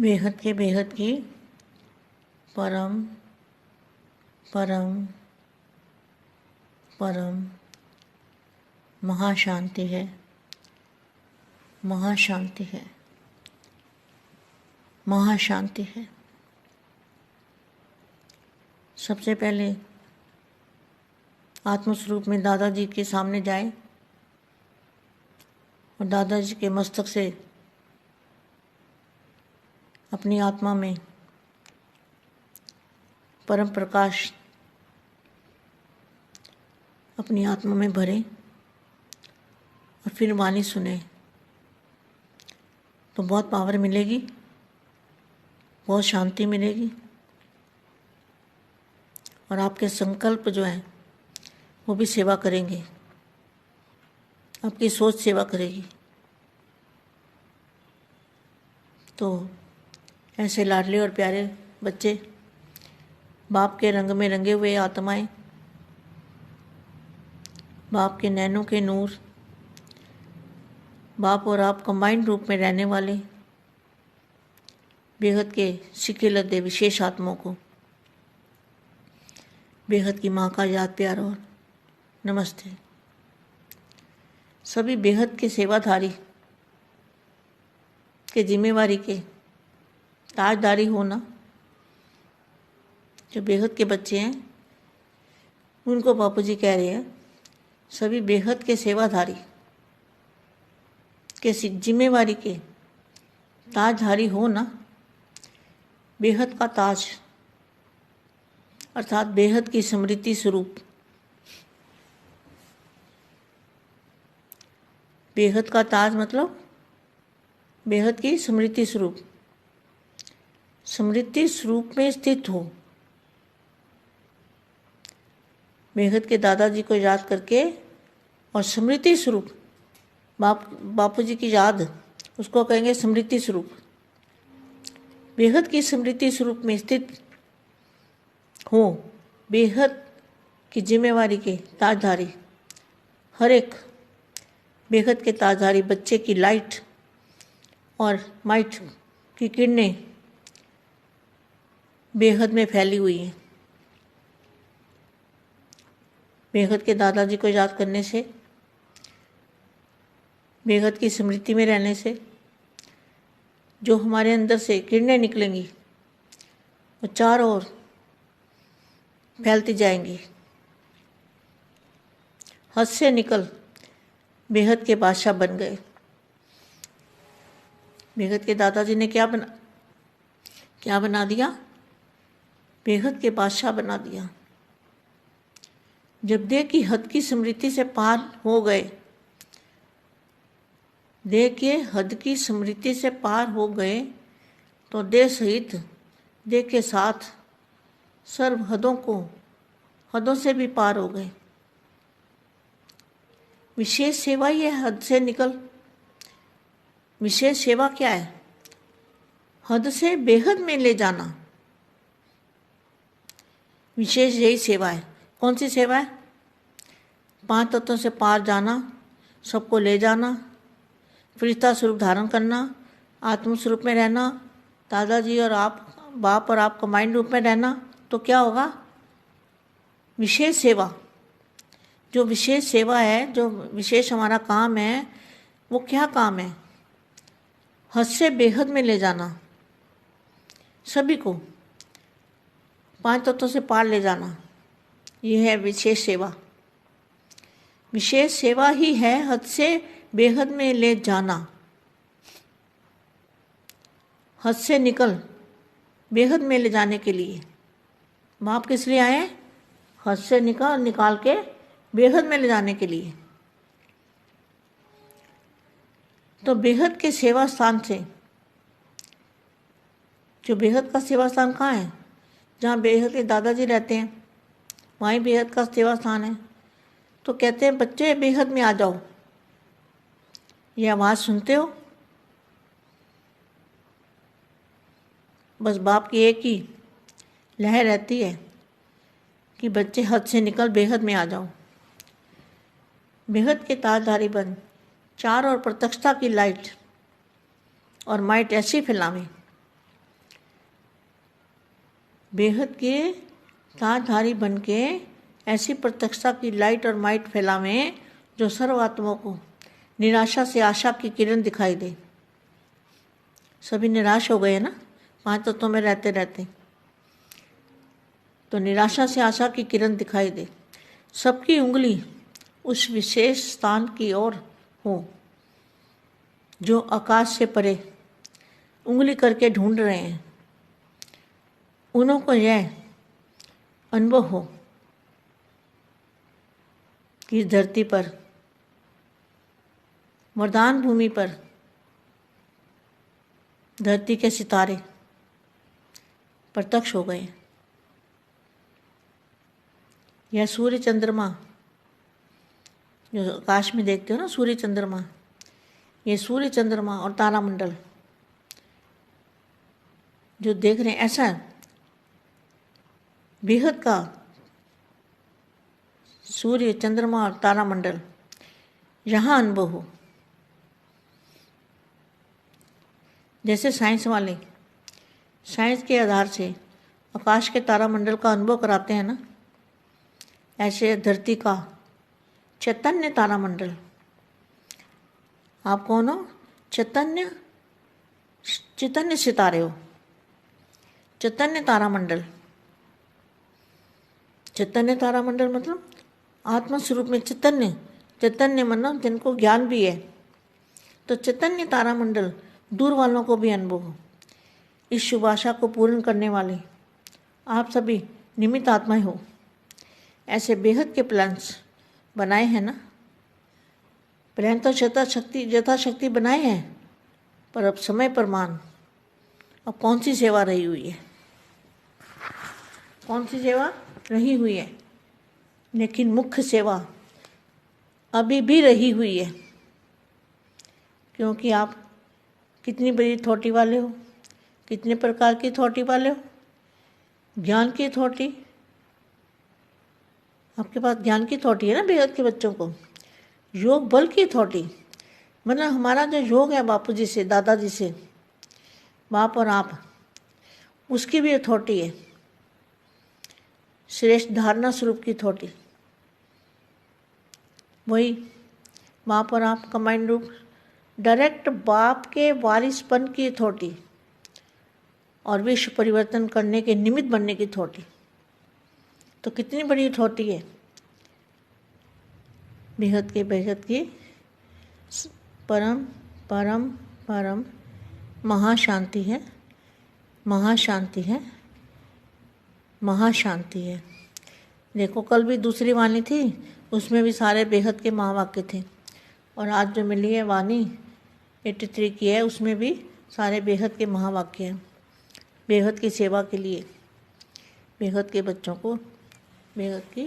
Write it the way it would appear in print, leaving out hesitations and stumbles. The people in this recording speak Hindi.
बेहद की परम परम परम महाशांति है, महाशांति है, महाशांति है। सबसे पहले आत्मस्वरूप में दादाजी के सामने जाए और दादाजी के मस्तक से अपनी आत्मा में परम प्रकाश अपनी आत्मा में भरे और फिर वाणी सुने तो बहुत पावर मिलेगी, बहुत शांति मिलेगी और आपके संकल्प जो हैं वो भी सेवा करेंगे, आपकी सोच सेवा करेगी। तो ऐसे लाडले और प्यारे बच्चे, बाप के रंग में रंगे हुए आत्माएं, बाप के नैनों के नूर, बाप और आप कंबाइंड रूप में रहने वाले बेहद के सिक्के लद्दे विशेष आत्माओं को बेहद की माँ का याद प्यार और नमस्ते। सभी बेहद के सेवाधारी के जिम्मेवारी के ताजदारी होना, जो बेहद के बच्चे हैं उनको बापू जी कह रहे हैं, सभी बेहद के सेवाधारी के जिम्मेवारी के ताजधारी हो ना। बेहद का ताज अर्थात बेहद की स्मृति स्वरूप, बेहद का ताज मतलब बेहद की स्मृति स्वरूप, स्मृति स्वरूप में स्थित हो। बेहद के दादाजी को याद करके और स्मृति स्वरूप बापू जी की याद, उसको कहेंगे स्मृति स्वरूप। बेहद की स्मृति स्वरूप में स्थित हो, बेहद की जिम्मेवारी के ताजधारी, हर एक बेहद के ताजधारी बच्चे की लाइट और माइट की किरणें बेहद में फैली हुई हैं। बेहद के दादाजी को याद करने से, बेहद की स्मृति में रहने से जो हमारे अंदर से किरणें निकलेंगी वो चारों ओर फैलती जाएंगी। हद से निकल बेहद के बादशाह बन गए। बेहद के दादाजी ने क्या बना दिया? बेहद के बादशाह बना दिया। जब देह की हद की स्मृति से पार हो गए, देह के हद की स्मृति से पार हो गए तो देह सहित देह के साथ सर्व हदों से भी पार हो गए। विशेष सेवा ही है हद से निकल। विशेष सेवा क्या है? हद से बेहद में ले जाना। विशेष यही सेवा है। कौन सी सेवा है? 5 तत्वों से पार जाना, सबको ले जाना, फरिश्ता स्वरूप धारण करना, आत्म स्वरूप में रहना, दादाजी और आप, बाप और आप कंबाइंड रूप में रहना। तो क्या होगा? विशेष सेवा। जो विशेष सेवा है, जो विशेष हमारा काम है, वो क्या काम है? हद से बेहद में ले जाना, सभी को 5 तत्वों से पार ले जाना। ये है विशेष सेवा। विशेष सेवा ही है हद से बेहद में ले जाना। हद से निकल बेहद में ले जाने के लिए बाप किस लिए आए? हद से निकाल के बेहद में ले जाने के लिए। तो बेहद के सेवा स्थान से, जो बेहद का सेवा स्थान कहाँ है? जहाँ बेहद के दादाजी रहते हैं वहीं बेहद का सेवा स्थान है। तो कहते हैं बच्चे बेहद में आ जाओ। ये आवाज़ सुनते हो? बस बाप की एक ही लहर रहती है कि बच्चे हद से निकल बेहद में आ जाओ। बेहद के ताजधारी बन, चार और प्रत्यक्षता की लाइट और माइट ऐसी फैलावें बेहद के ताजधारी बन के ऐसी प्रत्यक्षता की लाइट और माइट फैलावें जो सर्वात्माओं को निराशा से आशा की किरण दिखाई दे। सभी निराश हो गए हैं ना 5 तत्वों में रहते रहते, तो निराशा से आशा की किरण दिखाई दे। सबकी उंगली उस विशेष स्थान की ओर हो जो आकाश से परे उंगली करके ढूंढ रहे हैं। उन्हों को यह अनुभव हो कि इस धरती पर, वरदान भूमि पर, धरती के सितारे प्रत्यक्ष हो गए। यह सूर्य चंद्रमा जो आकाश में देखते हो ना, सूर्य चंद्रमा, ये सूर्य चंद्रमा और तारामंडल जो देख रहे हैं, ऐसा बेहद का सूर्य चंद्रमा और तारामंडल यहाँ अनुभव हो। जैसे साइंस वाले साइंस के आधार से आकाश के तारामंडल का अनुभव कराते हैं ना, ऐसे धरती का चैतन्य तारामंडल। आप कौन हो? चैतन्य सितारे हो, चैतन्य तारामंडल। चैतन्य तारामंडल मतलब आत्मा स्वरूप में चैतन्य मतलब जिनको ज्ञान भी है। तो चैतन्य तारामंडल दूर वालों को भी अनुभव हो। इस शुभ आशा को पूर्ण करने वाले आप सभी निमित्त आत्माएं हो। ऐसे बेहद के प्लान्स बनाए हैं ना। प्लान तो यथाशक्ति बनाए हैं, पर अब समय पर मान, अब कौन सी सेवा रही हुई है, कौन सी सेवा रही हुई है। लेकिन मुख्य सेवा अभी भी रही हुई है, क्योंकि आप कितनी बड़ी अथॉरिटी वाले हो, कितने प्रकार की अथॉरिटी वाले हो। ज्ञान की अथॉरिटी, आपके पास ज्ञान की अथॉरिटी है ना बेहद के बच्चों को। योग बल की अथॉरिटी, मतलब हमारा जो योग है बापू जी से, दादाजी से, बाप और आप, उसकी भी अथॉरिटी है। श्रेष्ठ धारणा स्वरूप की अथॉरिटी, वही बाप और आप कंबाइंड रूप डायरेक्ट बाप के वारिसपन की अथॉरिटी और विश्व परिवर्तन करने के निमित्त बनने की अथॉरिटी। तो कितनी बड़ी अथॉरिटी है। बेहद की परम परम परम महाशांति है, महाशांति है, महाशांति है। देखो कल भी दूसरी वाणी थी, उसमें भी सारे बेहद के महावाक्य थे, और आज जो मिली है वाणी 83 की है, उसमें भी सारे बेहद के महावाक्य हैं। बेहद की सेवा के लिए, बेहद के बच्चों को बेहद की